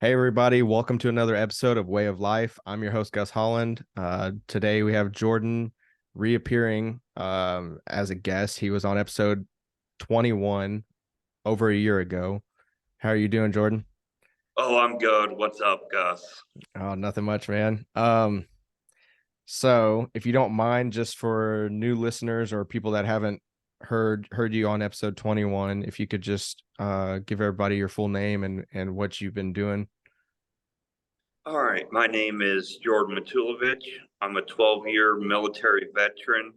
Hey everybody, welcome to another episode of Way of Life. I'm your host Gus Holland. Today we have Jordan reappearing as a guest. He was on episode 21 over a year ago. How are you doing, Jordan? Oh, I'm good. What's up, Gus? Oh, nothing much, man. So if you don't mind, just for new listeners or people that haven't heard you on episode 21, if you could just give everybody your full name and what you've been doing. All right, my name is Jordan Matulevich. I'm a 12-year military veteran,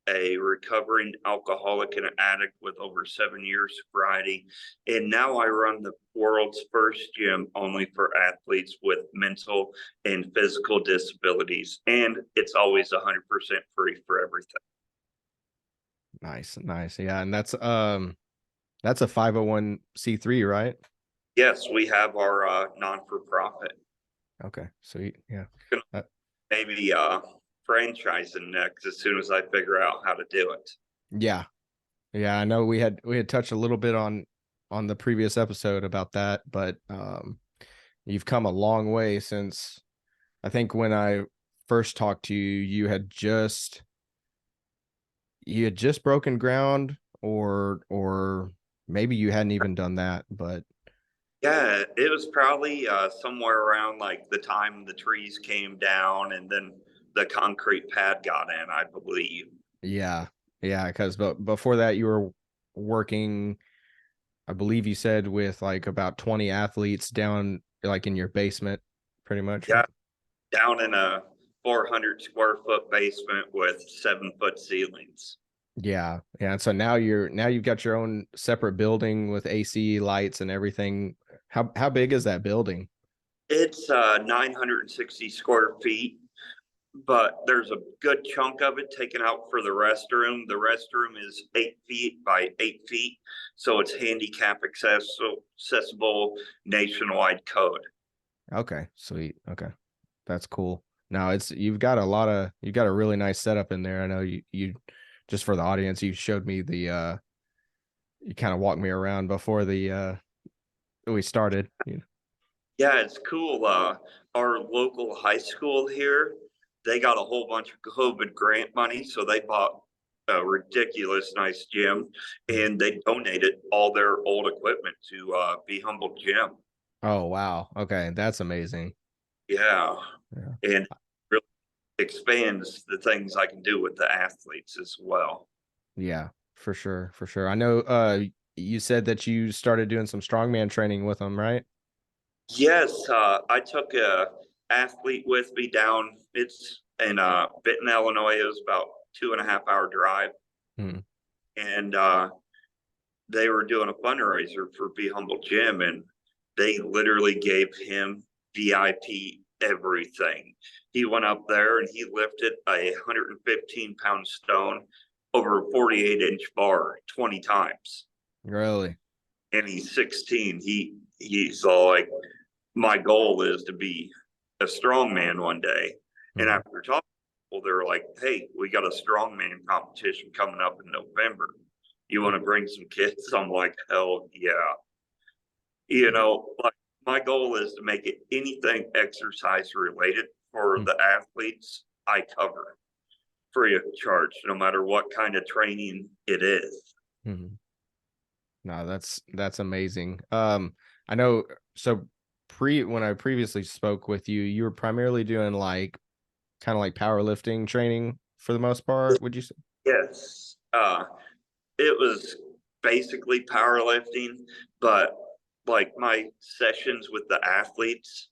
a recovering alcoholic and addict with over 7 years sobriety. And now I run the world's first gym only for athletes with mental and physical disabilities. And it's always 100% free for everything. Nice, nice. Yeah, and that's a 501c3, right? Yes, we have our non-for-profit. Okay, sweet. Yeah. Uh, Maybe franchising next as soon as I figure out how to do it. yeah. Yeah, I know we had touched a little bit on the previous episode about that, but you've come a long way since I think when I first talked to you, you had just broken ground or maybe you hadn't even done that, but Yeah, it was probably somewhere around like the time the trees came down and then the concrete pad got in, I believe. yeah. Yeah, because but before that you were working, I believe you said, with like about 20 athletes down like in your basement, pretty much. Yeah, down in a 400 square foot basement with 7 foot ceilings. Yeah. Yeah. And so now you've got your own separate building with AC lights and everything. How big is that building? It's 960 square feet, but there's a good chunk of it taken out for the restroom. The restroom is 8 feet by 8 feet, so it's handicap accessible nationwide code. Okay, sweet. Okay. That's cool. Now you've got a really nice setup in there. I know you just for the audience, you showed me you kind of walked me around before the we started. Yeah, it's cool. Our local high school here, they got a whole bunch of COVID grant money, so they bought a ridiculous nice gym, and they donated all their old equipment to Be Humble Gym. Oh wow. Okay, that's amazing. Yeah, Yeah. and really expands the things I can do with the athletes as well. Yeah, for sure, for sure. I know you said that you started doing some strongman training with them, right? Yes, I took a athlete with me down. It's in Benton, Illinois. It was about 2.5 hour drive, Hmm. and they were doing a fundraiser for Be Humble Gym, and they literally gave him VIP everything. He went up there and he lifted a 115-pound stone over a 48-inch bar 20 times. Really? And he's 16. He's all like, my goal is to be a strongman one day. And Hmm. after talking, well, they're like, hey, we got a strongman competition coming up in November. You want to bring some kids? I'm like, hell yeah. Like my goal is to make it anything exercise related for the athletes I cover free of charge, no matter what kind of training it is. Hmm. No, that's amazing. I know. So pre when I previously spoke with you, you were primarily doing like kind of like powerlifting training for the most part. Would you say? Yes. It was basically powerlifting, but like my sessions with the athletes,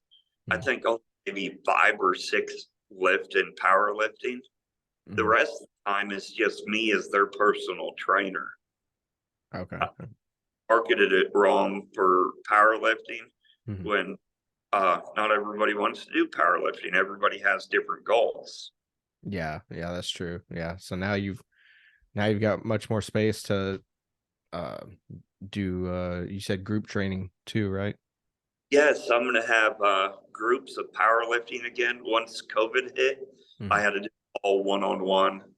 I Hmm. think only maybe 5 or 6 lift in powerlifting. The Hmm. rest of the time is just me as their personal trainer. Okay. I marketed it wrong for powerlifting Hmm. when not everybody wants to do powerlifting. Everybody has different goals. Yeah, yeah, that's true. Yeah. So now you've got much more space to uh do you said group training too, right? Yes, I'm going to have groups of powerlifting again. Once COVID hit, I Hmm. had to do all one on one.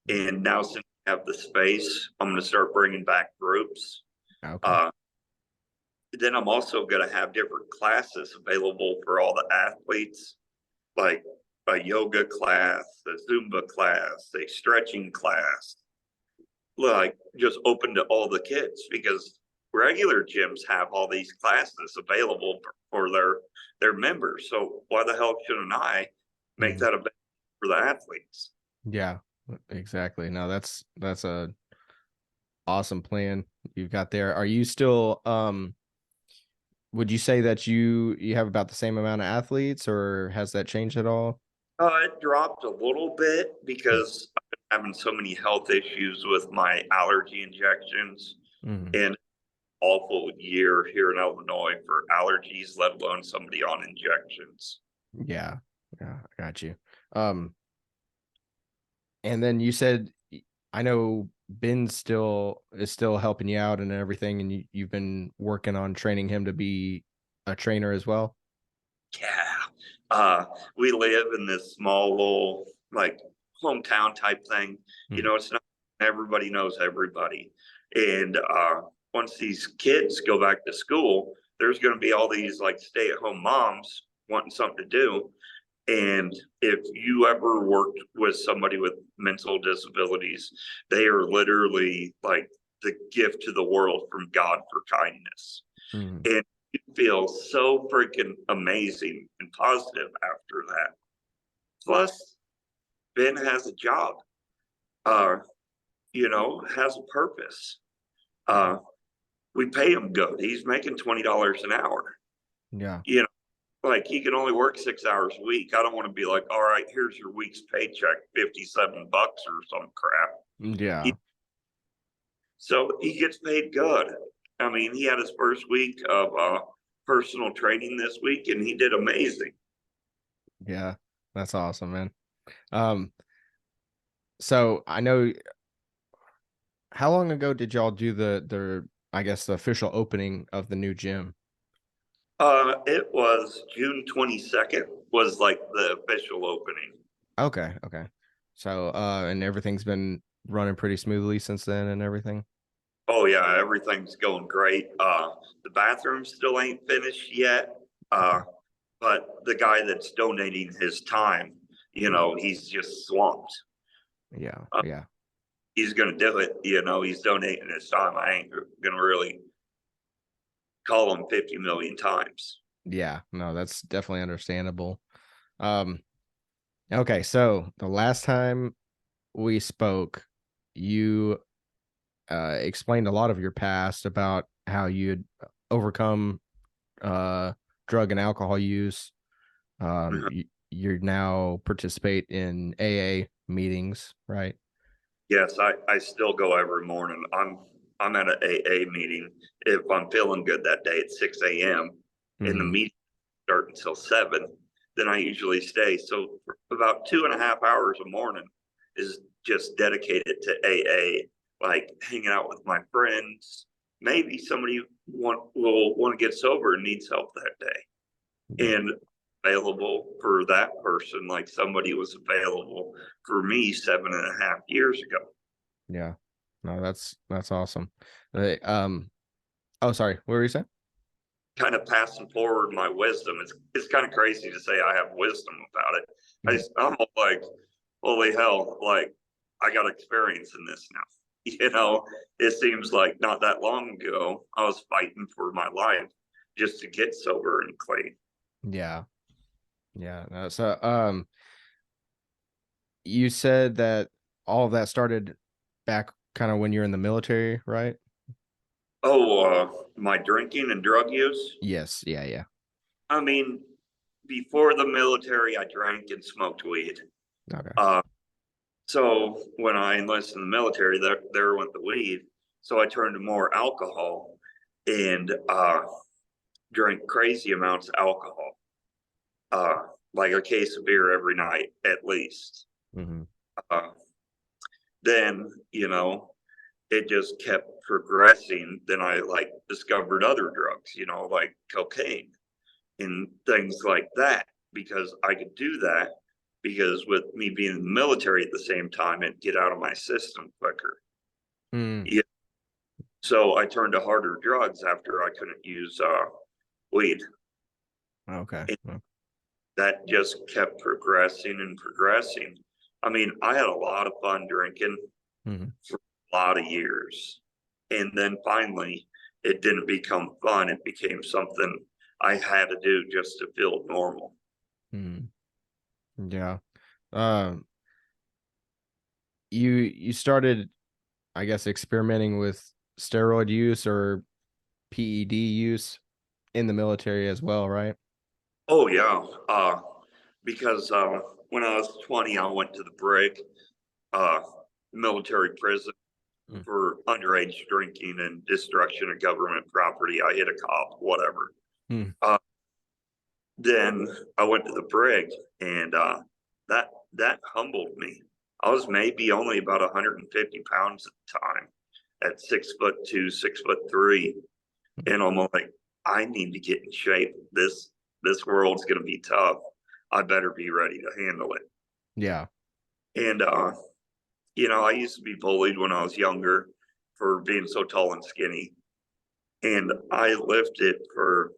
And now, since I have the space, I'm going to start bringing back groups. Okay. Uh, then I'm also going to have different classes available for all the athletes, like a yoga class, a Zumba class, a stretching class, like just open to all the kids, because regular gyms have all these classes available for their members. So why the hell shouldn't I make Mhm. that available for the athletes? Yeah, exactly. No, that's a awesome plan you've got there. Are you still would you say that you have about the same amount of athletes, or has that changed at all? It dropped a little bit because I've been having so many health issues with my allergy injections, Mhm. and awful year here in Illinois for allergies, let alone somebody on injections. Yeah. Yeah, I got you. Um, and then you said I know Ben still is still helping you out and everything, and you've been working on training him to be a trainer as well? Yeah. Uh, we live in this small little like hometown type thing. Mm. It's not everybody knows everybody. And once these kids go back to school, there's going to be all these like stay at home moms wanting something to do. And if you ever worked with somebody with mental disabilities, they are literally like the gift to the world from God for kindness. Mhm. And you feel so freaking amazing and positive after that. Plus, Ben has a job, uh, has a purpose. Yeah. Uh, we pay him good. He's making $20 an hour. Yeah. You like he can only work 6 hours a week. I don't want to be like, all right, here's your week's paycheck, $57 or some crap. Yeah. So he gets paid good. I mean, he had his first week of personal training this week, and he did amazing. Yeah. That's awesome, man. Um, so I know how long ago did y'all do the I guess the official opening of the new gym? It was June 22nd was like the official opening. Okay, okay. So and everything's been running pretty smoothly since then and everything? Oh yeah, everything's going great. The bathroom still ain't finished yet. Okay. But the guy that's donating his time, he's just swamped. Yeah, Uh, yeah. he's gonna do it. He's donating his time. I ain't gonna really call him 50 million times. Yeah, no, that's definitely understandable. Um, okay, so the last time we spoke, you explained a lot of your past about how you'd overcome uh drug and alcohol use. Mhm. You're now participate in AA meetings, right? Yes, I still go every morning. I'm at an AA meeting if I'm feeling good that day at 6 a.m. and the Hmm. meeting start until 7, then I usually stay. So for about 2.5 hours a morning is just dedicated to AA, like hanging out with my friends. Maybe somebody will want to get sober and needs help that day, Yeah, and available for that person, like somebody was available for me 7.5 years ago. yeah. No, that's awesome. Um, oh, sorry, what were you saying? Kind of passing forward my wisdom. It's kind of crazy to say I have wisdom about it. Yeah, I'm like, holy hell, like I got experience in this now. It seems like not that long ago I was fighting for my life just to get sober and clean. yeah, yeah. No, so, you said that all of that started back kind of when you're in the military, right? Oh, my drinking and drug use. Yes. Yeah. Yeah. I mean, before the military, I drank and smoked weed. Okay. Uh, so when I enlisted in the military, there went the weed. So I turned to more alcohol and drank crazy amounts of alcohol, like a case of beer every night at least. Hmm. Uh, then it just kept progressing. Then I like discovered other drugs, like cocaine and things like that, because I could do that because with me being in the military at the same time, it'd get out of my system quicker. Mm, Yeah. So I turned to harder drugs after I couldn't use weed. Okay. And that just kept progressing and progressing. I mean, I had a lot of fun drinking Mm-hmm. for a lot of years. And then finally, it didn't become fun. It became something I had to do just to feel normal. Mm-hmm. Yeah. Um, you started, I guess, experimenting with steroid use or PED use in the military as well, right? Oh, yeah. Because when I was 20, I went to the brig, uh, military prison Mm. for underage drinking and destruction of government property. I hit a cop, whatever. Mm. Uh, then I went to the brig, and that humbled me. I was maybe only about 150 pounds at the time, at 6'2", 6'3", and I'm like, I need to get in shape. This world's gonna be tough. I better be ready to handle it. Yeah. And I used to be bullied when I was younger for being so tall and skinny, and I lifted for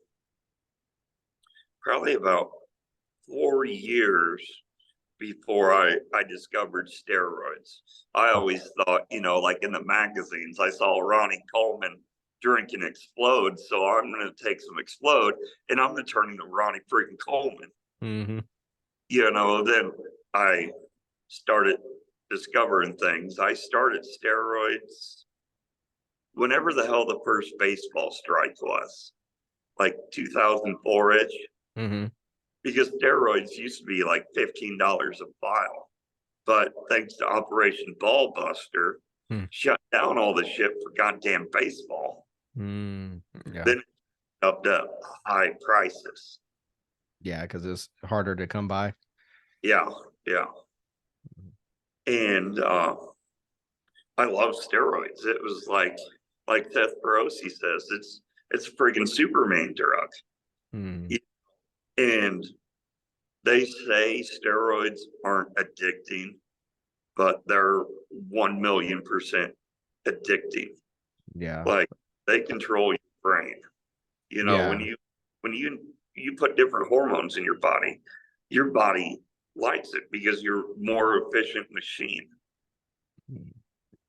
probably about 4 years before I discovered steroids. I always thought, like in the magazines, I saw Ronnie Coleman drink and explode. So I'm going to take some explode and I'm going to turn into Ronnie freaking Coleman. Mm-hmm. Then I started discovering things. I started steroids whenever the hell the first baseball strike was, like 2004-ish, Mm-hmm. because steroids used to be like $15 a vial. But thanks to Operation Ballbuster, Mm. shut down all the shit for goddamn baseball. Mm. Yeah. Then it up to high prices. Yeah, because it's harder to come by. Yeah, yeah. And I love steroids. It was like Seth Perosi says, it's a freaking Superman drug. Mm. And they say steroids aren't addicting, but they're 1,000,000% addicting. Yeah. Like they control your brain. When Yeah. you put different hormones in your body likes it because you're more efficient machine.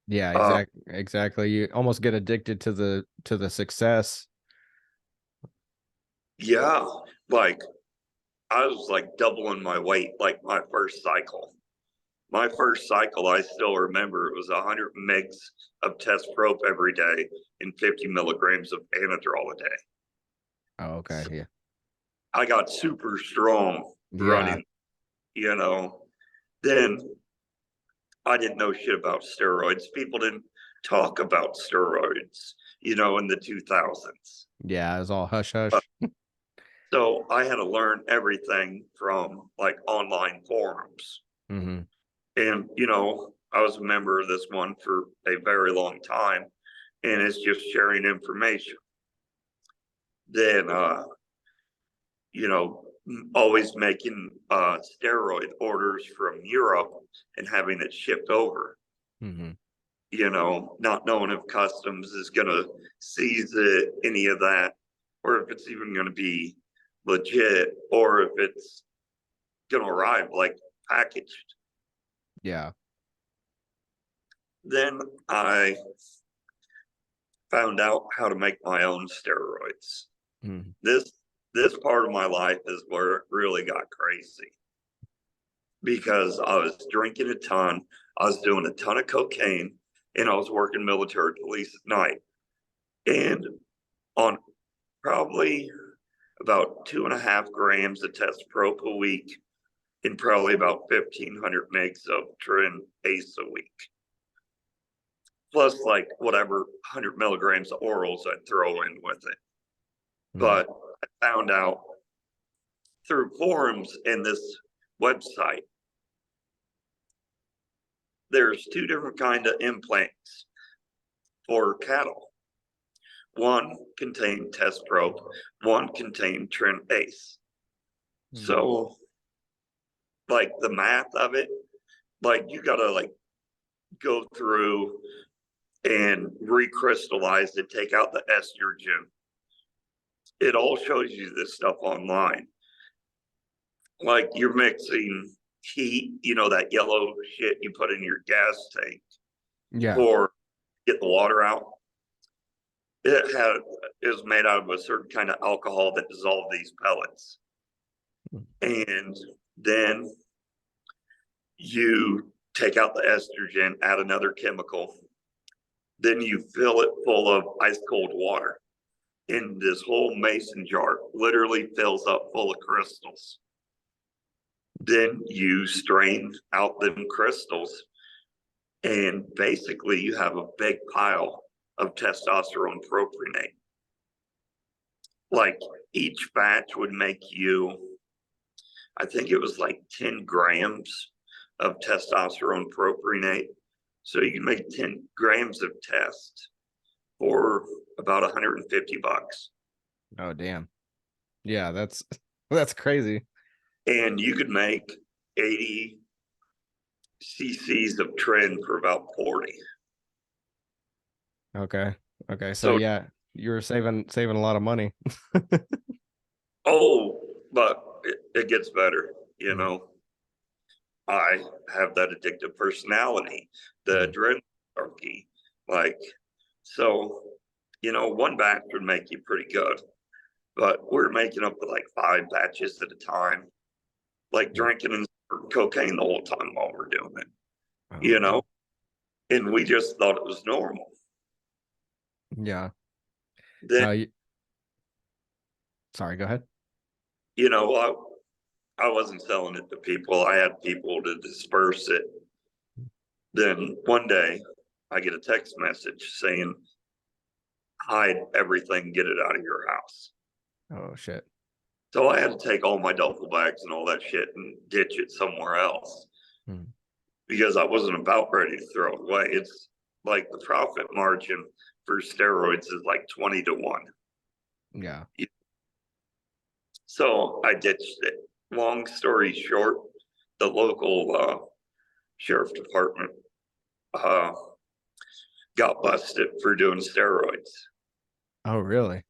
Yeah, Uh, exactly. You almost get addicted to the success. yeah, like I was like doubling my weight like my first cycle. My first cycle, I still remember it was 100 mgs of test prope every day and 50 milligrams of Anadrol a day. Oh, okay. So Yeah. I got super strong Yeah. running, you know. Then I didn't know shit about steroids. People didn't talk about steroids, in the 2000s. Yeah. It's all hush But, hush. so I had to learn everything from like online forums. Mm-hmm. And, I was a member of this one for a very long time, and it's just sharing information. Then, you know, always making steroid orders from Europe and having it shipped over. Mm-hmm. Not knowing if customs is going to seize it, any of that, or if it's even going to be legit, or if it's going to arrive like packaged. Yeah. Then I found out how to make my own steroids. Mm-hmm. This part of my life is where it really got crazy because I was drinking a ton, I was doing a ton of cocaine, and I was working military police at night. And on probably about 2.5 grams of test prope a week and probably about 1,500 megs of Trin Ace a week. Plus like whatever 100 milligrams of orals I'd throw in with it. Mm-hmm. But I found out through forums and this website, there's two different kind of implants for cattle. One contained test probe, one contained Trin Ace. So like the math of it, like you gotta like go through and recrystallize it, take out the estrogen. It all shows you this stuff online. Like you're mixing heat, that yellow shit you put in your gas tank Yeah. for get the water out. It is made out of a certain kind of alcohol that dissolved these pellets. And then you take out the estrogen, add another chemical, then you fill it full of ice cold water. And this whole mason jar literally fills up full of crystals. Then you strain out them crystals, and basically you have a big pile of testosterone propionate. Like each batch would make you, I think it was like 10 grams of testosterone propionate. So you can make 10 grams of test for about $150. Oh, damn. Yeah, that's crazy. And you could make 80 cc's of tren for about 40. Okay. Okay. So So, yeah, you're saving a lot of money. but it gets better. Mm, I have that addictive personality, the mm. adrenaline junkie. Like, so, one batch would make you pretty good, but we're making up to like 5 batches at a time, like Yeah. drinking and cocaine the whole time while we're doing it, Oh you man. know, and we just thought it was normal. Yeah. Then, No, sorry, go ahead. you know, I wasn't selling it to people. I had people to disperse it. Then one day I get a text message saying, hide everything, get it out of your house. Oh shit. So I had to take all my duffel bags and all that shit and ditch it somewhere else Mm, because I wasn't about ready to throw it away. It's like the profit margin for steroids is like 20-1. yeah. So I ditched it. Long story short, the local sheriff department uh, got busted for doing steroids. Oh really?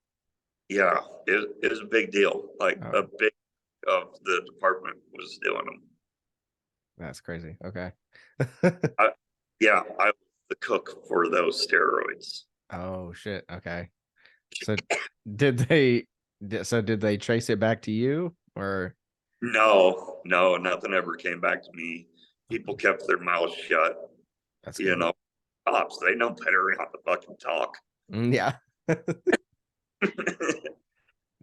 Yeah, it was a big deal. Like Oh, a big of the department was doing them. that's crazy. Okay. I, yeah, I was the cook for those steroids. Oh shit. Okay. So did they did they trace it back to you or No, no, nothing ever came back to me. People kept their mouths shut. that's You good. know, cops, they know better not to fucking talk. Yeah.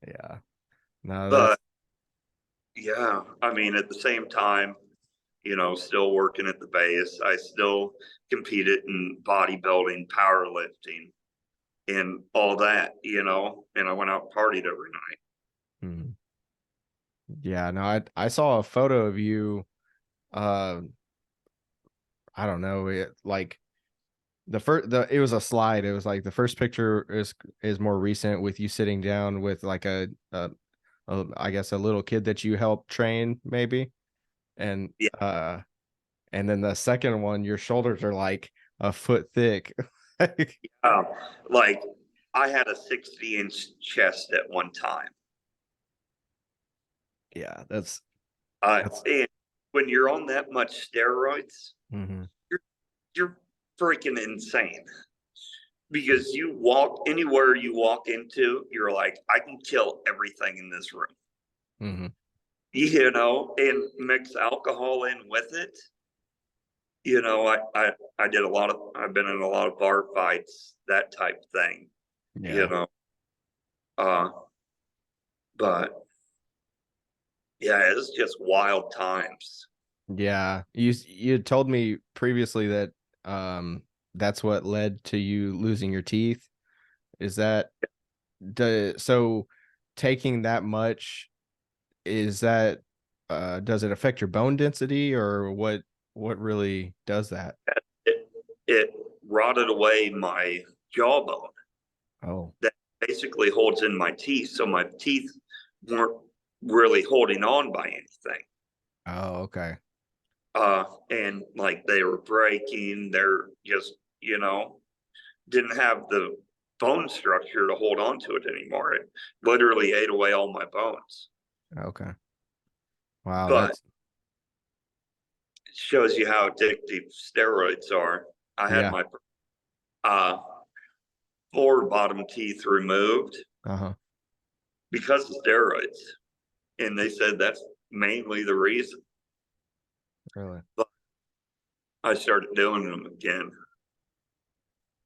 Yeah. No, But that's yeah, I mean, at the same time, still working at the base, I still competed in bodybuilding, powerlifting, and all that, and I went out and partied every night. mm. Yeah, no, I saw a photo of you uh I don't know, like the it was a slide. It was like the first picture is more recent with you sitting down with like a I guess a little kid that you helped train maybe. And Yeah, and then the second one your shoulders are like a foot thick. um, like I had a 60-inch chest at one time. Yeah, that's And when you're on that much steroids, mhm. you're you're freaking insane because you walk anywhere you walk into, you're like, I can kill everything in this room, Mhm. and mix alcohol in with it. I did I've been in a lot of bar fights, that type thing, you Yeah. know. Uh, but yeah, it's just wild times. Yeah. You told me previously that that's what led to you losing your teeth. Is that so taking that much, is that does it affect your bone density or what really does that? It it rotted away my jawbone Oh. that basically holds in my teeth, so my teeth weren't really holding on by anything. Oh, okay. And like they were breaking, they're just, didn't have the bone structure to hold on to it anymore. It literally ate away all my bones. Okay. Wow, But that's it shows you how addictive steroids are. I had yeah. my uh, four bottom teeth removed Uh-huh. because of steroids. And they said that's mainly the reason. Really. But I started doing them again.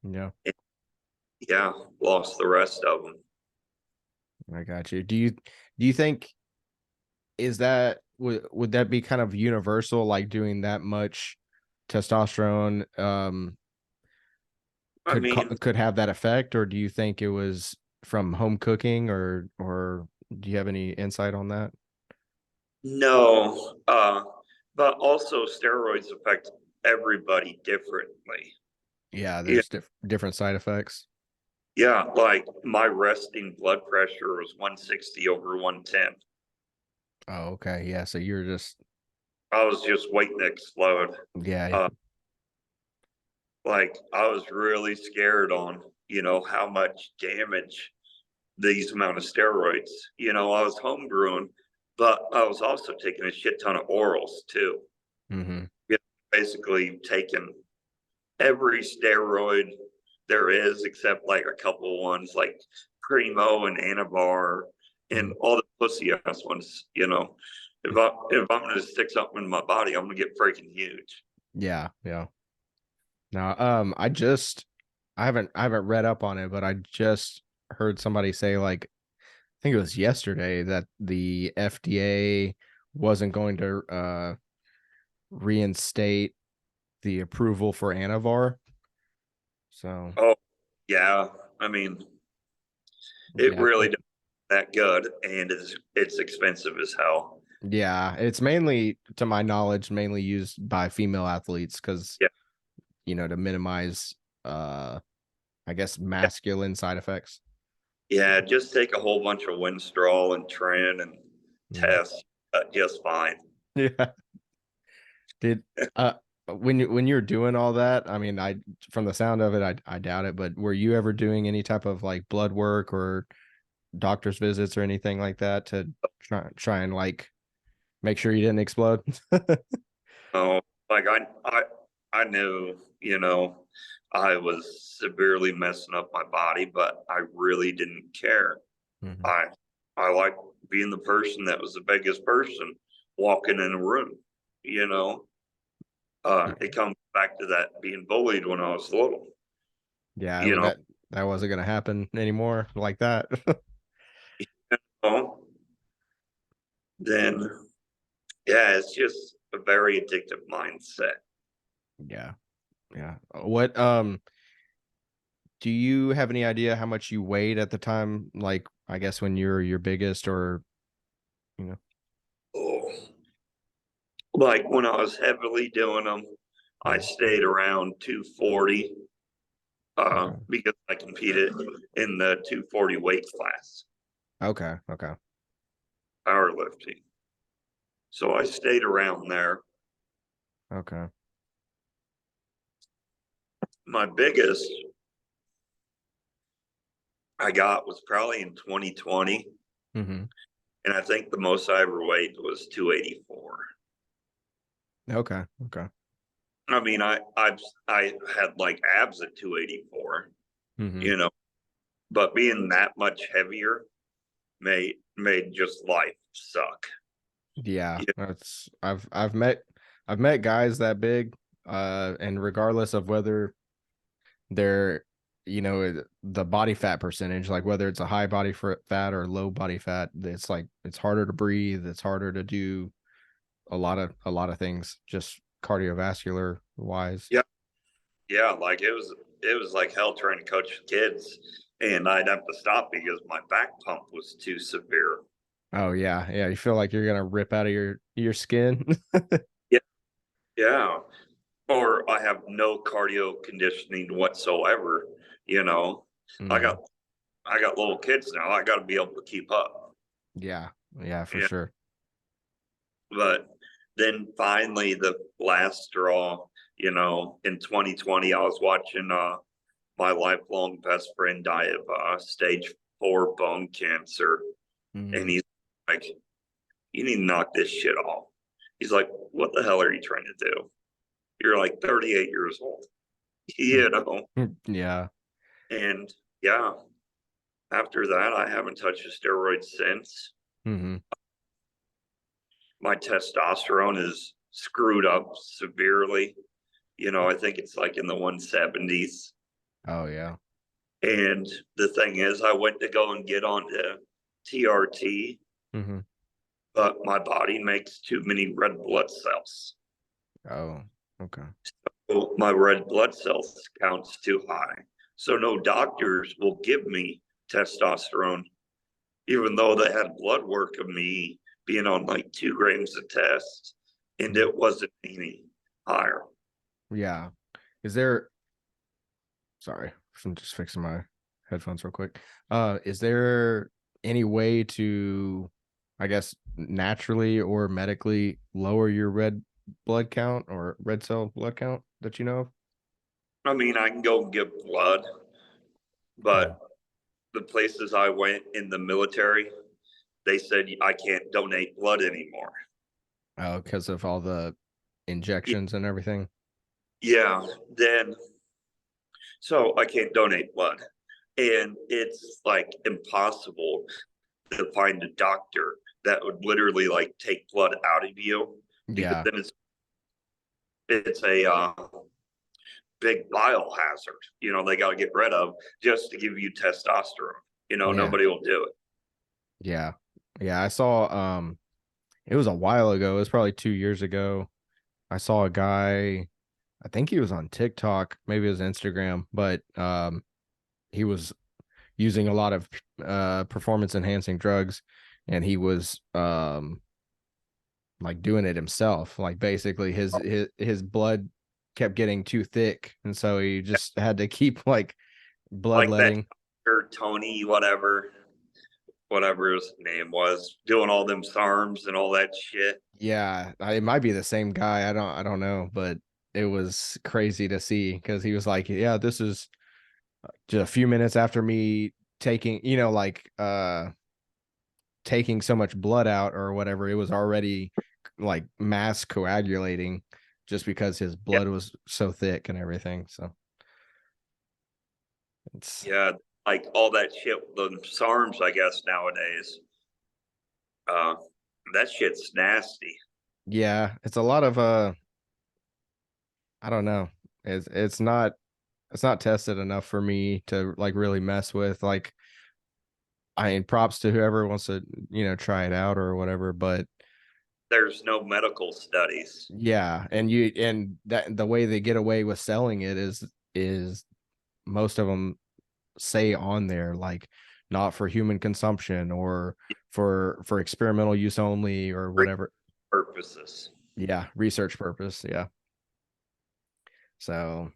Yeah, And yeah, lost the rest of them. I got you. Do you think is that would that be kind of universal, like doing that much testosterone I mean, could have that effect, or do you think it was from home cooking, or do you have any insight on that? no, but also steroids affect everybody differently. Yeah, Yeah, there's different side effects. yeah, like my resting blood pressure was 160 over 110. Oh, okay. Yeah, so you're just I was just waiting to explode. yeah, Uh, like I was really scared on, how much damage these amount of steroids. I was home brewing, but I was also taking a shit ton of orals too. mhm. Basically taking every steroid there is, except like a couple ones like Primo and Anavar and Mm. all the pussy ass ones. If I'm gonna stick something in my body, I'm gonna get freaking huge. Yeah, yeah. Now, I haven't read up on it, but I just heard somebody say, like, I think it was yesterday, that the FDA wasn't going to reinstate the approval for Anavar. So Oh yeah, I mean it yeah, really does that good, and it's expensive as hell. yeah, it's mainly, to my knowledge, mainly used by female athletes because Yeah, to minimize I guess masculine side effects. yeah. Just take a whole bunch of Winstrol and Tren and Mm. test just fine. Yeah. Did uh when you're doing all that, I mean, I from the sound of it, I doubt it, but were you ever doing any type of like blood work or doctor's visits or anything like that to try and like make sure you didn't explode? Oh, like I knew, I was severely messing up my body, but I really didn't care. Mhm. I I like being the person that was the biggest person walking in a room, you know. Yeah. It comes back to that being bullied when I was little, Yeah, you know. that wasn't gonna happen anymore like that. Oh, then yeah, it's just a very addictive mindset. Yeah. Yeah. What do you have any idea how much you weighed at the time, like I guess when you're your biggest, or you know? Oh, like when I was heavily doing them, I Mm. stayed around 240 Okay. because I competed in the 240 weight class, Okay. Okay. powerlifting. So I stayed around there. Okay. My biggest I got was probably in 2020. Mhm. And I think the most I ever weighed was 284. Okay. Okay. I mean, I had like abs at 284, Mhm. you know, but being that much heavier made just life suck. Yeah, Yeah, that's I've met guys that big, and regardless of whether they're, the body fat percentage, like whether it's a high body fat or low body fat, it's like it's harder to breathe, it's harder to do a lot of things, just cardiovascular wise. yeah, yeah. Like it was like hell trying to coach kids, and I'd have to stop because my back pump was too severe. Oh yeah, yeah. You feel like you're gonna rip out of your skin. Yeah, yeah. Or I have no cardio conditioning whatsoever. You know, I Hmm. got I got little kids now. I got to be able to keep up. Yeah, yeah, for Yeah. sure. But then finally, the last straw, in 2020, I was watching my lifelong best friend died of stage 4 bone cancer. And Mhm. he's like, you need to knock this shit off. He's like, what the hell are you trying to do? You're like 38 years old, you know? Yeah. And yeah, after that, I haven't touched a steroid since. Mhm. My testosterone is screwed up severely. I think it's like in the 170s. Oh yeah. And the thing is, I went to go and get onto TRT, Mhm. but my body makes too many red blood cells. Oh, okay. So my red blood cells count's too high. So no doctors will give me testosterone, even though they had blood work of me being on like 2 grams of test, and Mhm. it wasn't any higher. Yeah. Is there sorry, I'm just fixing my headphones real quick. Is there any way to, I guess, naturally or medically lower your red blood count or red cell blood count that you know of? I mean, I can go and give blood, Mhm. but the places I went in the military, they said I can't donate blood anymore. Oh, because of all the injections and everything. Yeah, then so I can't donate blood. And it's like impossible to find a doctor that would literally like take blood out of you, because Yeah. then it's a big biohazard. They got to get rid of just to give you testosterone. Yeah. Nobody will do it. Yeah. Yeah. I saw it was a while ago. It was probably 2 years ago. I saw a guy, I think he was on TikTok, maybe it was Instagram, but he was using a lot of performance enhancing drugs, and he was like doing it himself. Like basically his blood kept getting too thick, and so he just had to keep like Like that bloodletting. Tony, whatever his name was, doing all them SARMs and all that shit. Yeah, it might be the same guy. I don't know, but it was crazy to see because he was like, yeah, this is just a few minutes after me taking, like taking so much blood out or whatever. It was already like mass coagulating just because his Yeah, blood was so thick and everything. So it's yeah, like all that shit. The SARMs, I guess nowadays, uh, that shit's nasty. yeah, it's a lot of I don't know. It's not tested enough for me to like really mess with. Like I mean, props to whoever wants to, try it out or whatever, but There's no medical studies. yeah, and that the way they get away with selling it is most of them say on there like not for human consumption or for experimental use only or whatever. Purposes. Yeah, research purpose. Yeah. So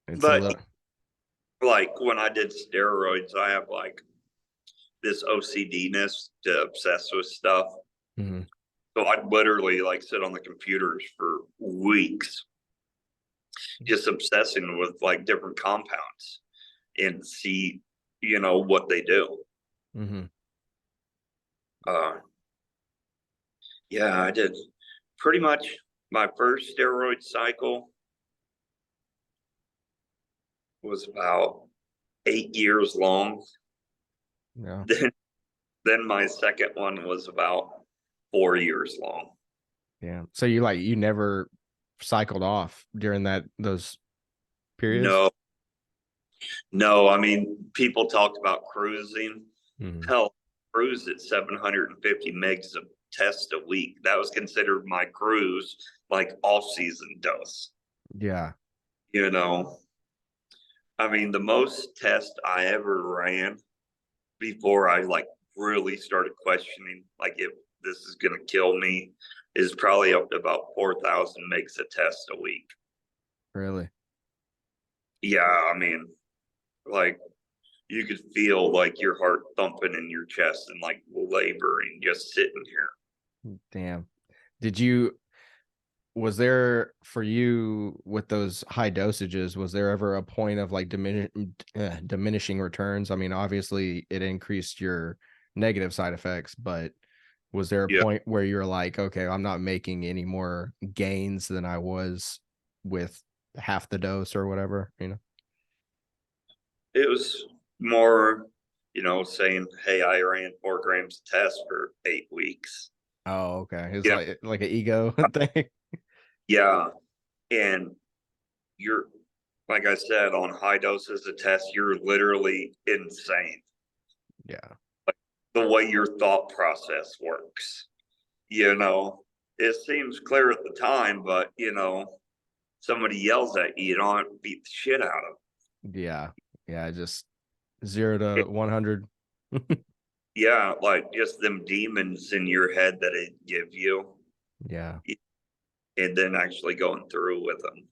it's a But little. like when I did steroids, I have like this OCD-ness to obsess with stuff. Mhm. So I'd literally like sit on the computers for weeks, just obsessing with like different compounds and see, what they do. Mhm. Uh, yeah, I did pretty much my first steroid cycle was about 8 years long. Yeah. Then, then my second one was about 4 years long. Yeah. So you never cycled off during those periods? No, no, I mean, people talk about cruising. Mhm. Hell, cruise at 750 megs of test a week. That was considered my cruise, like off season dose. Yeah. You know, I mean, the most test I ever ran before I like really started questioning, like if this is gonna kill me, is probably up to about 4,000 megs a test a week. Really? Yeah, I mean, like you could feel like your heart thumping in your chest and like laboring just sitting here. Damn. Did you was there for you with those high dosages, was there ever a point of like diminishing returns? I mean, obviously it increased your negative side effects, but was there a Yeah, point where you're like, okay, I'm not making any more gains than I was with half the dose or whatever, you know? it was more, saying, hey, I ran 4 grams a test for 8 weeks. Oh, okay. It's Yeah. like an ego thing. Yeah. And you're, like I said, on high doses of test, you're literally insane. Yeah. The way your thought process works, it seems clear at the time, but somebody yells at you, you don't beat the shit out of Yeah. Yeah. Just 0 it. to 100. Yeah, like just them demons in your head that it give you, Yeah. and then actually going through with them.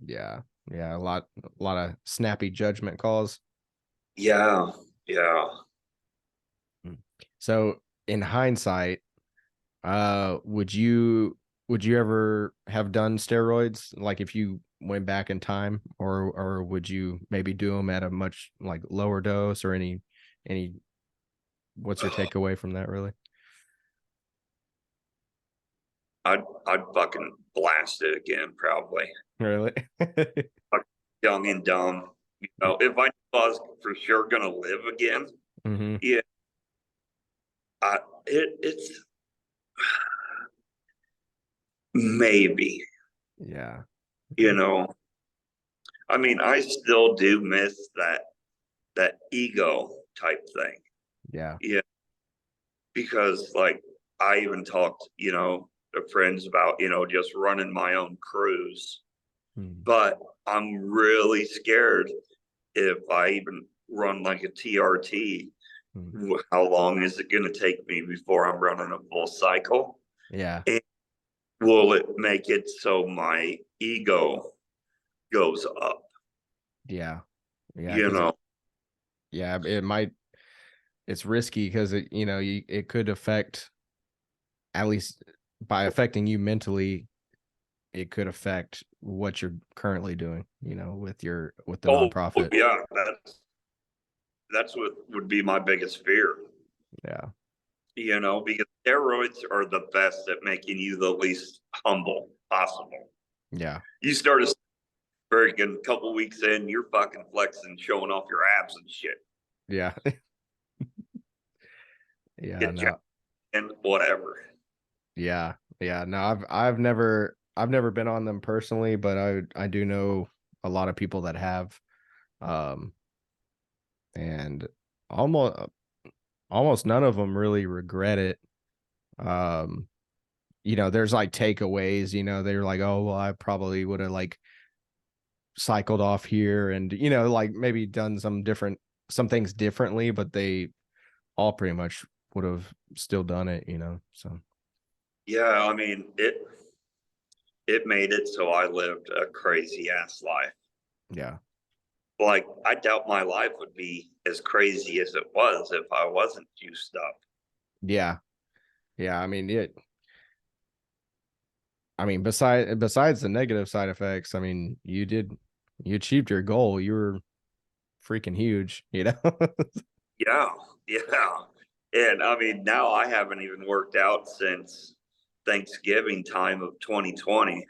Yeah. Yeah. A lot of snappy judgment calls. Yeah, yeah. Mm. So in hindsight, would you ever have done steroids? Like if you went back in time, or would you maybe do them at a much like lower dose, or any what's your takeaway from that really? I'd fucking blast it again, probably. Really? Like, young and dumb. If I was for sure gonna live again, Mm-hmm. yeah, it's maybe, Yeah. you know. I mean, I still do miss that ego type thing. Yeah. Yeah, because like I even talked, to friends about, just running my own cruise. Mm-hmm. But I'm really scared if I even run like a TRT, how long is it going to take me before I'm running a full cycle? Yeah. And will it make it so my ego goes up? Yeah. Yeah. You Because know, it might. It's risky because it could affect, at least by affecting you mentally, it could affect what you're currently doing, with the oh nonprofit. yeah, that's what would be my biggest fear. Yeah. Because steroids are the best at making you the least humble possible. Yeah. You start a freaking couple weeks in, you're fucking flexing, showing off your abs and shit. Yeah. Yeah. Get jacked No. and whatever. Yeah. Yeah. No, I've never been on them personally, but I do know a lot of people that have. Um and almost almost none of them really regret it. Um there's like takeaways, they're like, oh well, I probably would have like cycled off here and like maybe done some things differently, but they all pretty much would have still done it, so Yeah, I mean it made it so I lived a crazy ass life. yeah. Like I doubt my life would be as crazy as it was if I wasn't juiced up. Yeah. Yeah, I mean besides the negative side effects, I mean, you achieved your goal. You were freaking huge, Yeah, yeah. And I mean now I haven't even worked out since Thanksgiving time of 2020.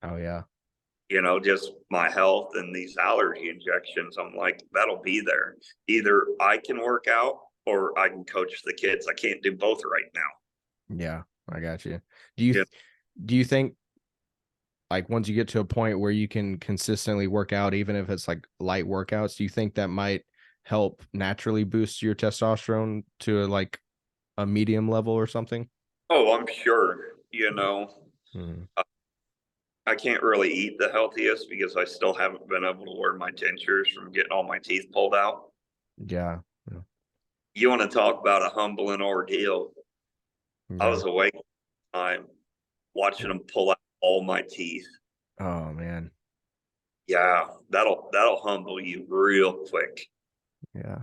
Oh yeah. Just my health and these allergy injections. I'm like, that'll be there. Either I can work out or I can coach the kids. I can't do both right now. Yeah, I got you. Do you Yeah. do you think, like, once you get to a point where you can consistently work out, even if it's like light workouts, do you think that might help naturally boost your testosterone to like a medium level or something? Oh, I'm sure. Mhm. I can't really eat the healthiest because I still haven't been able to wear my dentures from getting all my teeth pulled out. Yeah. Yeah. You want to talk about a humbling ordeal? I Yeah. was awake at the time watching them pull out all my teeth. Oh man. Yeah, that'll humble you real quick. Yeah.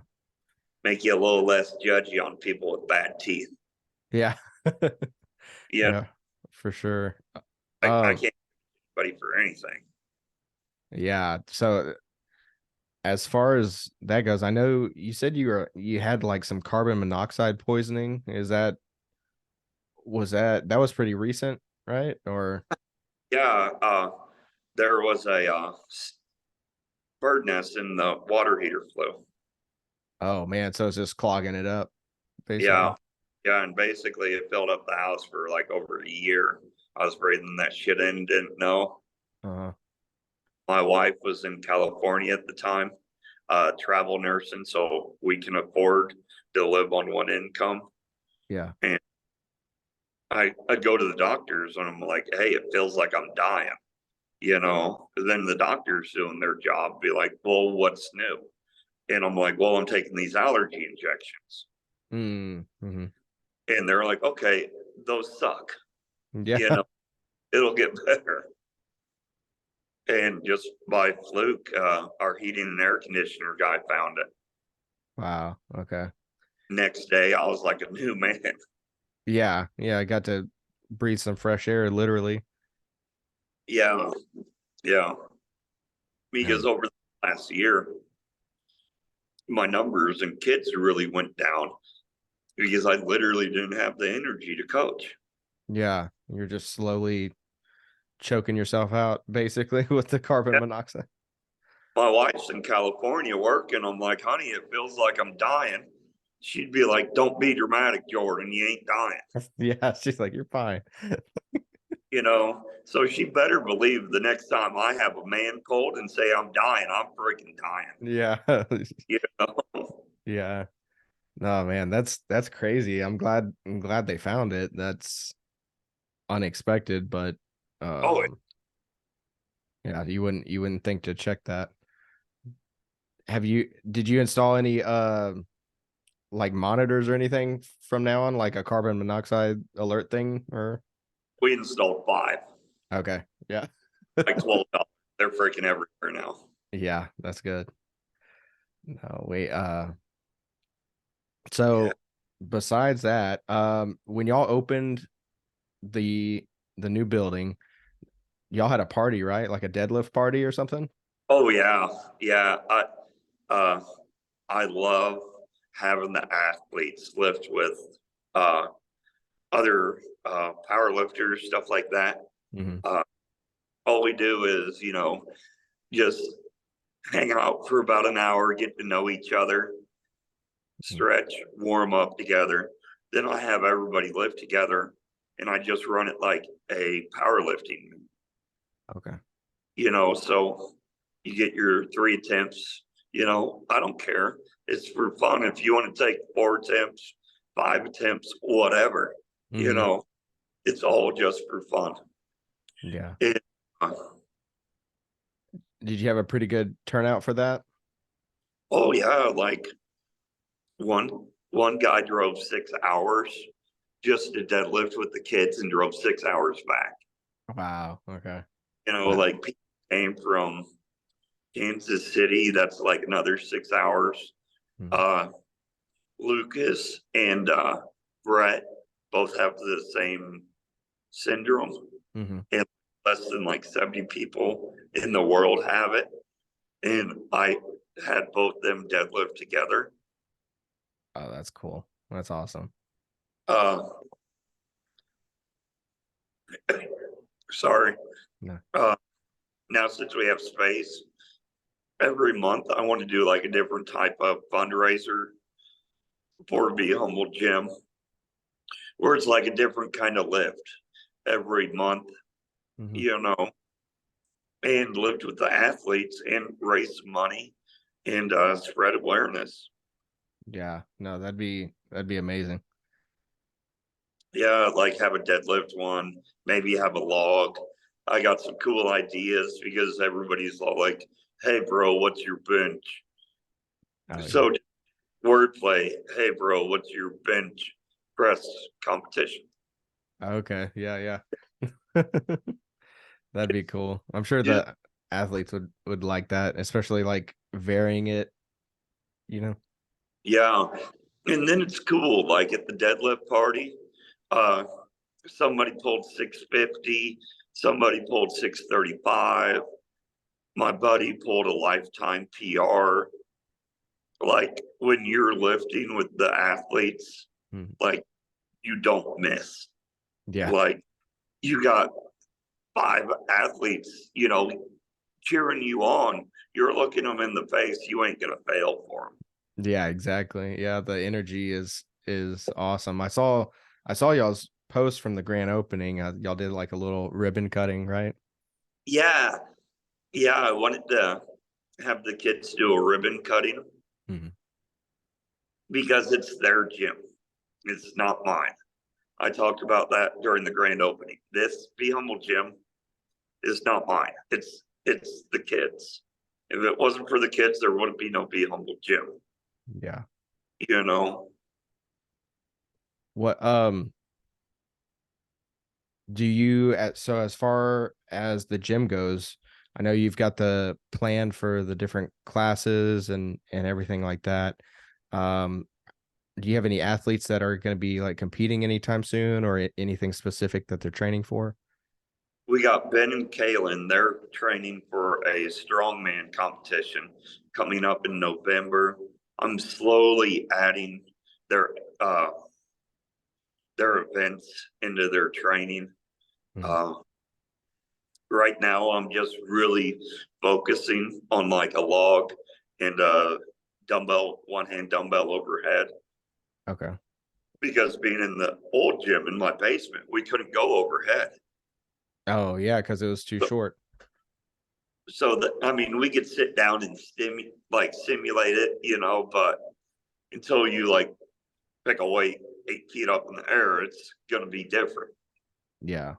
Make you a little less judgy on people with bad teeth. Yeah. Yeah, Yeah, for sure. I Um, can't buddy for anything. yeah. So as far as that goes, I know you said you had like some carbon monoxide poisoning. That was pretty recent, right? Or Yeah, there was a bird nest in the water heater flue. oh man, so it's just clogging it up, Yeah, basically. yeah, and basically it filled up the house for like over a year. I was breathing that shit in, didn't know. Uh, My wife was in California at the time, travel nursing, so we can afford to live on one income. yeah, And I'd go to the doctors and I'm like, hey, it feels like I'm dying, you know. Then the doctors doing their job be like, well, what's new? And I'm like, well, I'm taking these allergy injections. mm-hmm. And they're like, okay, those suck. Yeah, You know, it'll get better. And just by fluke, our heating and air conditioner guy found it. wow, okay, Next day, I was like a new man. yeah. I got to breathe some fresh air, literally. Yeah, yeah. Because And over the last year, my numbers and kids really went down because I literally didn't have the energy to coach. yeah, you're just slowly choking yourself out, basically, with the carbon Yeah. monoxide. My wife's in California working. I'm like, honey, it feels like I'm dying. She'd be like, don't be dramatic, Jordan. You ain't dying. Yeah, she's like, you're fine. You know, so she better believe the next time I have a man cold and say I'm dying, I'm freaking dying. Yeah, You know, yeah. No, man, that's crazy. I'm glad they found it. That's unexpected, but oh, um yeah, you wouldn't think to check that. Did you install any like monitors or anything from now on, like a carbon monoxide alert thing or we installed 5, okay. Yeah. like $12. They're freaking everywhere now. Yeah, that's good. No, wait, Yeah. so besides that, when y'all opened the the new building, y'all had a party, right? Like a deadlift party or something? Oh yeah, yeah. Uh, I love having the athletes lift with uh, other power lifters, stuff like that. Hmm. Uh, all we do is, you know, just hang out for about an hour, get to know each other, stretch, warm up together. Then I have everybody lift together and I just run it like a powerlifting, Okay. you know, so you get your 3 attempts, you know, I don't care. It's for fun. If you want to take 4 attempts, 5 attempts, whatever, you Hmm. know, it's all just for fun. Yeah. And, Did you have a pretty good turnout for that? oh yeah, like one one guy drove 6 hours just to deadlift with the kids and drove 6 hours back. Wow. Okay. You know, That. like people came from Kansas City, that's like another 6 hours. Uh Lucas and Brett both have the same syndrome, Mm-hmm. and less than like 70 people in the world have it. And I had both them deadlift together. Oh, that's cool. That's awesome. Uh, sorry. No. Uh, now, since we have space, every month I want to do like a different type of fundraiser for Be Humble Gym, where it's like a different kind of lift every month, Hmm. you know, and lift with the athletes and raise some money and spread awareness. Yeah. No, that'd be amazing. Yeah, like have a deadlift one, maybe have a log. I got some cool ideas because everybody's all like, hey, bro, what's your bench? Oh yeah. So, wordplay, hey, bro, what's your bench press competition? Okay. Yeah. Yeah. That'd be cool. I'm sure Yeah. the athletes would like that, especially like varying it, you know. Yeah. And then it's cool. Like at the deadlift party, uh, somebody pulled 650, Somebody pulled 6:35. My buddy pulled a lifetime PR. Like when you're lifting with the athletes, Mhm. like you don't miss. Yeah. Like you got 5 athletes, cheering you on. You're looking them in the face. You ain't gonna fail for them. Yeah, exactly. Yeah, the energy is awesome. I saw y'all's post from the grand opening. Y'all did like a little ribbon cutting, right? Yeah, yeah. I wanted to have the kids do a ribbon cutting Mhm. because it's their gym. It's not mine. I talked about that during the grand opening. This Be Humble gym is not mine. It's the kids. If it wasn't for the kids, there wouldn't be no Be Humble gym. Yeah. You know, What do you so as far as the gym goes, I know you've got the plan for the different classes and everything like that. Um, do you have any athletes that are going to be like competing anytime soon or anything specific that they're training for? we got Ben and Kaylin. They're training for a strongman competition coming up in November. I'm slowly adding their uh their events into their training. Mhm. Uh, right now, I'm just really focusing on like a log and a dumbbell, one hand dumbbell overhead. Okay. Because being in the old gym in my basement, we couldn't go overhead. Oh, yeah, because it was too So, short. so that I mean, we could sit down and simulate it, but until you like pick a weight 8 feet up in the air, it's gonna be different. Yeah.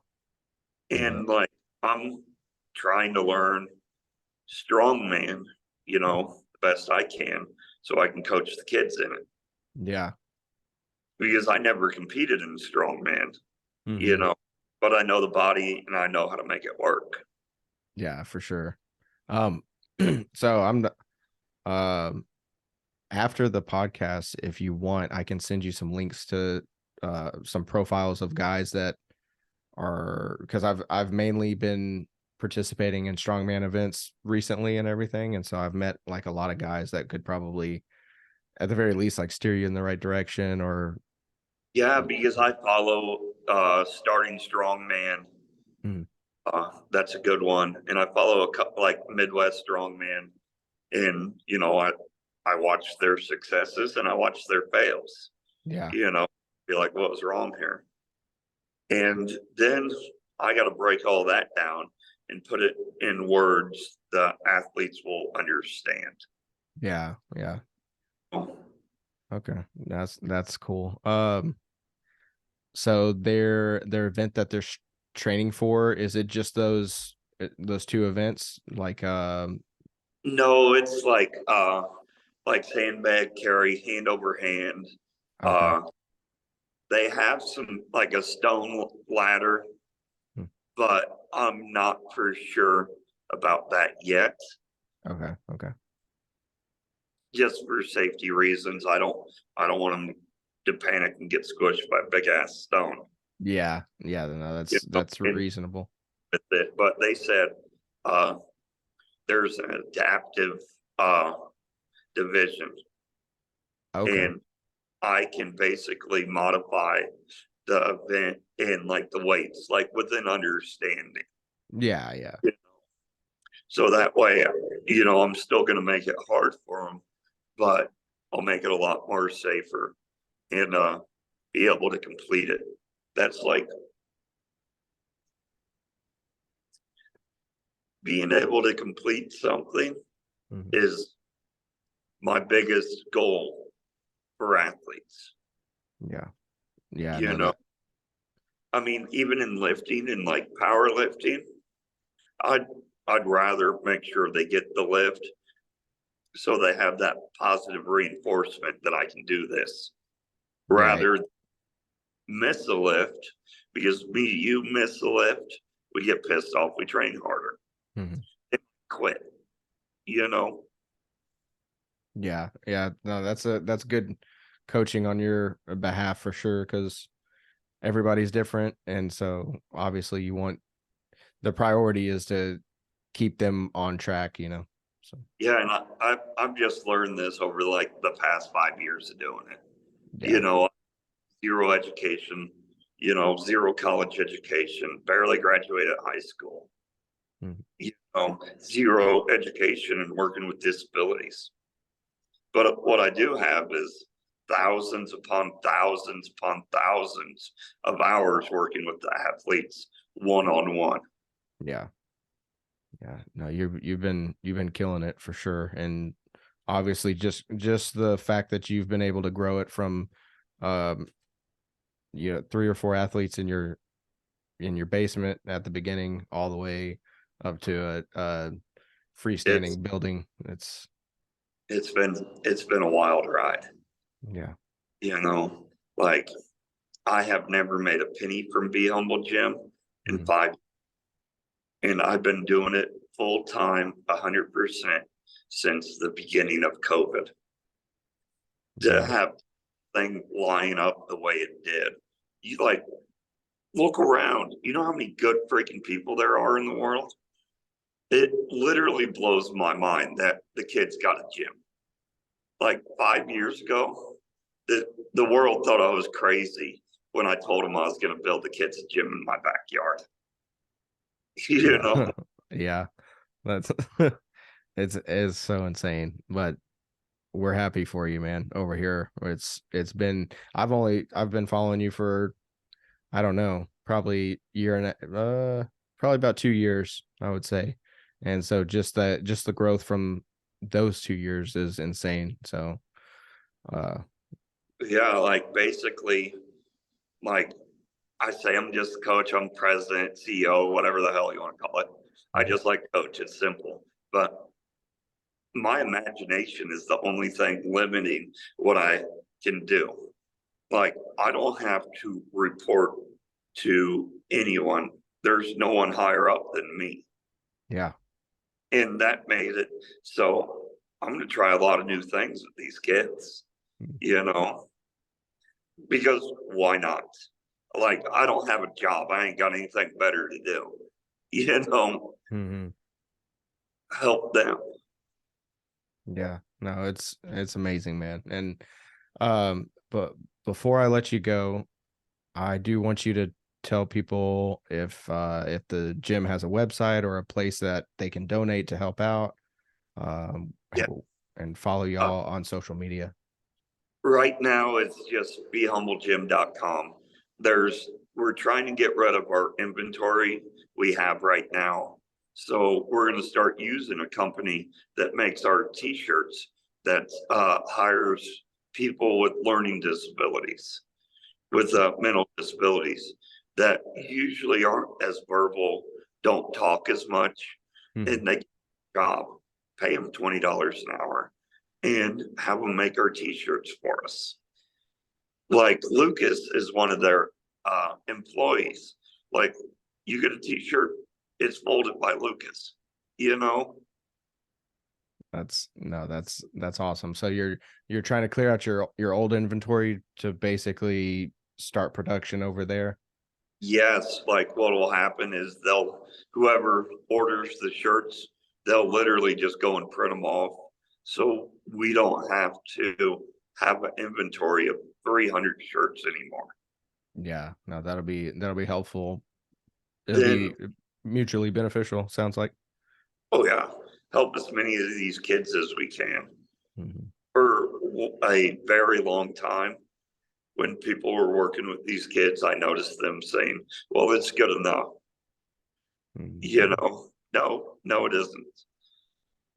Yeah. And like I'm trying to learn strongman, the best I can, so I can coach the kids in it. Yeah. Because I never competed in strongman, you Mhm. know, but I know the body and I know how to make it work. Yeah, for sure. Um, so um after the podcast, if you want, I can send you some links to some profiles of guys that are because I've mainly been participating in strongman events recently and everything, and so I've met like a lot of guys that could probably at the very least like steer you in the right direction or Yeah, because I follow Starting Strongman. Mhm. That's a good one. And I follow a couple like Midwest Strongman. And I watch their successes and I watch their fails, Yeah. you know, be like, what was wrong here? And then I got to break all that down and put it in words the athletes will understand. Yeah. Yeah. Okay. That's cool. So their event that they're training for, is it just those two events? Like No, it's like sandbag carry, hand over hand. okay. Uh they have some like a stone ladder, Hmm. but I'm not for sure about that yet. Okay. Okay. Just for safety reasons. I don't want them to panic and get squished by a big ass stone. Yeah. Yeah, no, You know, that's and reasonable. with it. But they said uh there's an adaptive uh division Okay. and I can basically modify the event and like the weights, like with an understanding. Yeah, yeah. So that way, I'm still going to make it hard for them, but I'll make it a lot more safer and be able to complete it. That's like being able to complete something Mhm. is my biggest goal for athletes. Yeah. Yeah, You no know, that I mean, even in lifting and like powerlifting, I'd I'd rather make sure they get the lift so they have that positive reinforcement that I can do this yeah, rather miss a lift because you miss a lift, we get pissed off, we train harder, mhm. and quit, you know. Yeah, yeah. No, that's good coaching on your behalf for sure because everybody's different, and so obviously you want the priority is to keep them on track, you know. So Yeah, and I've just learned this over like the past 5 years of doing it. You yeah. know, zero education, zero college education, barely graduated high school, Mhm. zero education and working with disabilities. But what I do have is thousands upon thousands of hours working with the athletes one on one. Yeah. Yeah. No, you've been killing it for sure. And obviously just the fact that you've been able to grow it from um 3 or 4 athletes in your basement at the beginning all the way up to a It's freestanding building. It's it's been a wild ride. yeah. You know, like I have never made a penny from Be Humble Gym in Mhm. 5, and I've been doing it full time, 100% since the beginning of COVID. To Yeah. have thing line up the way it did, you like look around. You know how many good freaking people there are in the world? It literally blows my mind that the kids got a gym. Like 5 years ago, the world thought I was crazy when I told them I was going to build the kids a gym in my backyard. You Yeah. know, Yeah. That's it's so insane. But we're happy for you, man, over here. It's been I've been following you for I don't know, probably year and probably about 2 years, I would say. And so just the growth from those 2 years is insane. So uh yeah, like basically, like I say, I'm just a coach, I'm president, CEO, whatever the hell you want to call it. I mhm. just like coach, it's simple. But my imagination is the only thing limiting what I can do. Like, I don't have to report to anyone. There's no one higher up than me. Yeah. And that made it so I'm going to try a lot of new things with these kids, Mm. you know, because why not? Like, I don't have a job. I ain't got anything better to do, Mhm. help them. Yeah. No, it's amazing, man. And but before I let you go, I do want you to tell people if the gym has a website or a place that they can donate to help out, um, Yeah. and follow Uh, y'all on social media. right now, it's just behumblegym.com. We're trying to get rid of our inventory we have right now. So we're going to start using a company that makes our t-shirts that hires people with learning disabilities, with mental disabilities that usually aren't as verbal, don't talk as much, Mhm. and they get a job, pay them $20 an hour, and have them make our t-shirts for us. Like Lucas is one of their employees. Like you get a t-shirt, it's folded by Lucas, you know? That's no, that's awesome. So you're trying to clear out your old inventory to basically start production over there. Yes, like what will happen is whoever orders the shirts, they'll literally just go and print them off. So we don't have to have an inventory of 300 shirts anymore. Yeah, no, that'll be helpful. It'll Then, be mutually beneficial. Sounds like. oh yeah, help as many of these kids as we can. Mhm. For a very long time, when people were working with these kids, I noticed them saying, well, it's good enough. Mhm. No, it isn't.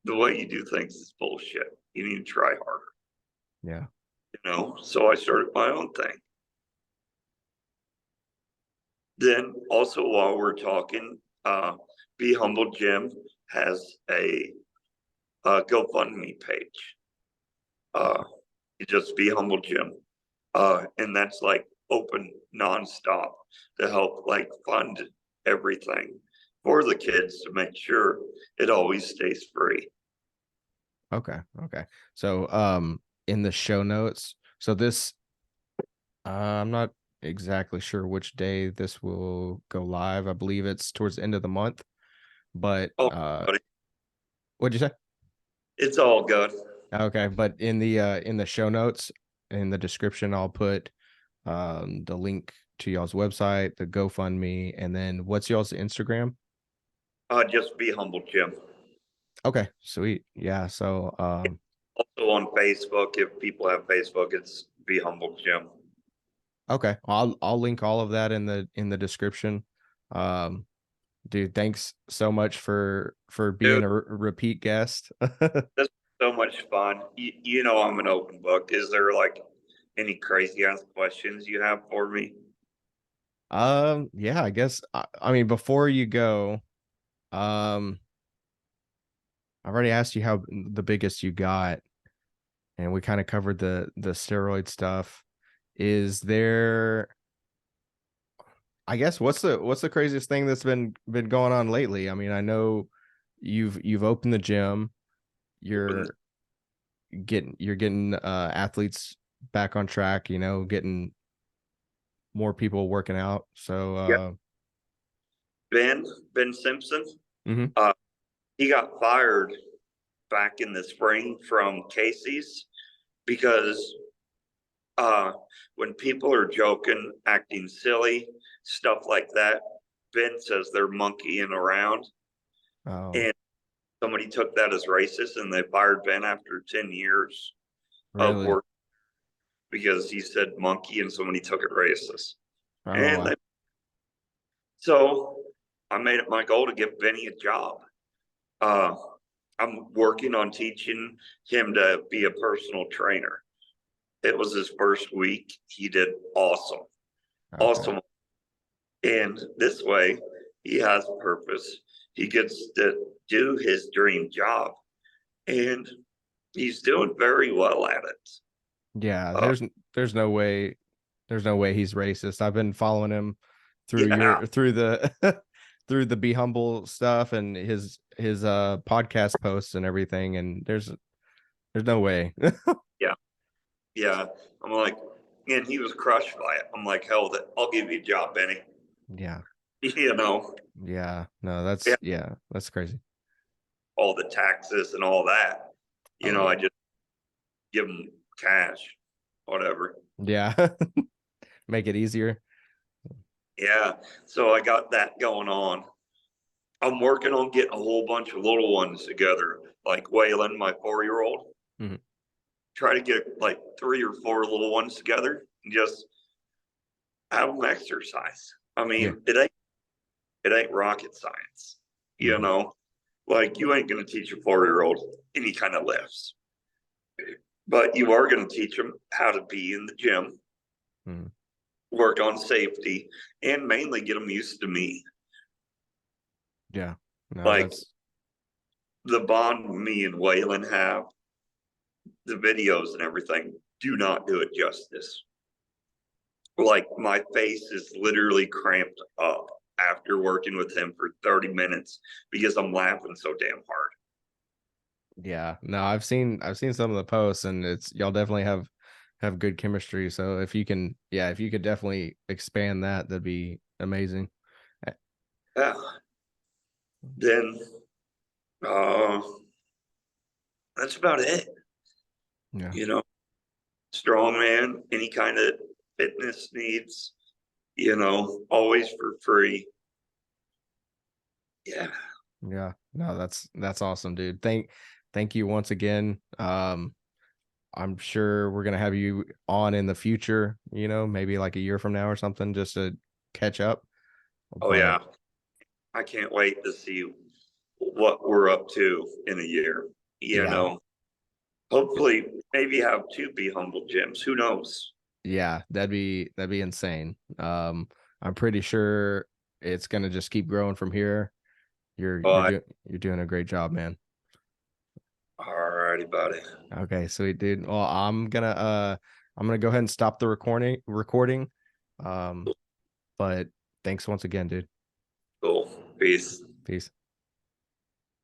The way you do things is bullshit. You need to try Yeah. harder. So I started my own thing. Then also while we're talking, Be Humble Gym has a GoFundMe page. You just Be Humble Gym. And that's like open nonstop to help like fund everything for the kids to make sure it always stays free. Okay. Okay. So in the show notes, so this I'm not exactly sure which day this will go live. I believe it's towards the end of the month, but Oh, buddy, what'd you say? it's all good. Okay, but in the show notes, in the description, I'll put the link to y'all's website, the GoFundMe, and then what's y'all's Instagram? Just be humble, Jim. Okay, sweet. Yeah, so Also on Facebook, if people have Facebook, it's be humble, Jim. okay, I'll link all of that in the description. Um dude, thanks so much for being Dude, a repeat guest. this is so much fun. You know I'm an open book. Is there like any crazy ass questions you have for me? Yeah, I guess I mean before you go, um I've already asked you how the biggest you got, and we kind of covered the steroid stuff. Is there, I guess, what's the craziest thing that's been going on lately? I mean, I know you've opened the gym, Open you're getting athletes back on track, getting more people working out. So Yeah, Ben Simpson. mhm. Uh, he got fired back in the spring from Casey's because uh, when people are joking, acting silly, stuff like that, Ben says they're monkeying around, Oh, and somebody took that as racist, and they fired Ben after 10 years of really? work because he said monkey, and somebody took it racist. Oh, And wow. so I made it my goal to give Benny a job. Uh, I'm working on teaching him to be a personal trainer. It was his first week. He did awesome, Okay. awesome. And this way, he has purpose. He gets to do his dream job, and he's doing very well at it. Yeah, Uh, there's no way he's racist. I've been following him through yeah, your through the through the Be Humble stuff and his podcast posts and everything, and there's no way. yeah, yeah. I'm like, and he was crushed by it. I'm like, hell, I'll give you a job, Benny. Yeah. You know, Yeah. No, yeah, that's crazy. all the taxes and all that. Oh I yeah. just give him cash, whatever. Yeah. Make it easier. Yeah. So I got that going on. I'm working on getting a whole bunch of little ones together, like Waylon, my 4-year-old. Mhm. Try to get like 3 or 4 little ones together and just have them exercise. I Yeah. mean, it ain't rocket science, you Mhm. know. Like you ain't gonna teach a 4-year-old any kind of lifts, but you are gonna teach them how to be in the gym, Mhm. work on safety, and mainly get them used to me. Yeah. No, Like that's the bond me and Waylon have, the videos and everything do not do it justice. Like my face is literally cramped up after working with him for 30 minutes because I'm laughing so damn hard. yeah. No, I've seen some of the posts, and it's y'all definitely have good chemistry. So if you can, yeah, if you could definitely expand that, that'd be amazing. Eh, Yeah. Then uh that's about it. Yeah. You know, strong man, any kind of fitness needs, always for free. Yeah. Yeah. No, that's awesome, dude. Thank you once again. I'm sure we're gonna have you on in the future, maybe like a year from now or something, just to catch up. Oh But yeah. I can't wait to see what we're up to in a year. You yeah, know, hopefully maybe have two Be Humble gyms. Who knows? yeah, that'd be insane. I'm pretty sure it's gonna just keep growing from here. You're you're But doing you're doing a great job, man. all righty, buddy. Okay, sweet dude. Well, I'm gonna go ahead and stop the recording. Um, but thanks once again, dude. Cool. Peace. Peace.